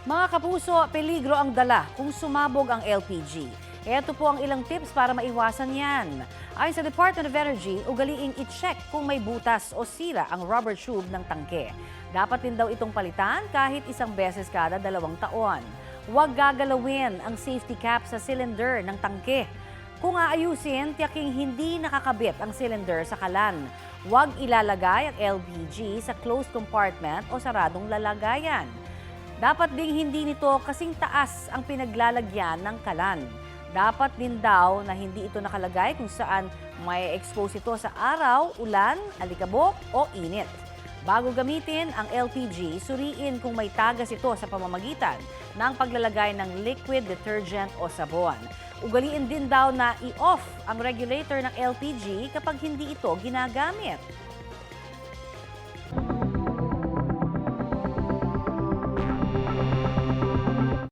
Mga kapuso, peligro ang dala kung sumabog ang LPG. Ito po ang ilang tips para maiwasan yan. Ayon sa Department of Energy, ugaliing i-check kung may butas o sira ang rubber tube ng tangke. Dapat din daw itong palitan kahit isang beses kada 2 taon. Huwag gagalawin ang safety cap sa cylinder ng tangke. Kung aayusin, tiyaking hindi nakakabit ang cylinder sa kalan. Huwag ilalagay ang LPG sa closed compartment o saradong lalagayan. Dapat ding hindi nito kasing taas ang pinaglalagyan ng kalan. Dapat din daw na hindi ito nakalagay kung saan may expose ito sa araw, ulan, alikabok o init. Bago gamitin ang LPG, suriin kung may tagas ito sa pamamagitan ng paglalagay ng liquid detergent o sabon. Ugaliin din daw na i-off ang regulator ng LPG kapag hindi ito ginagamit.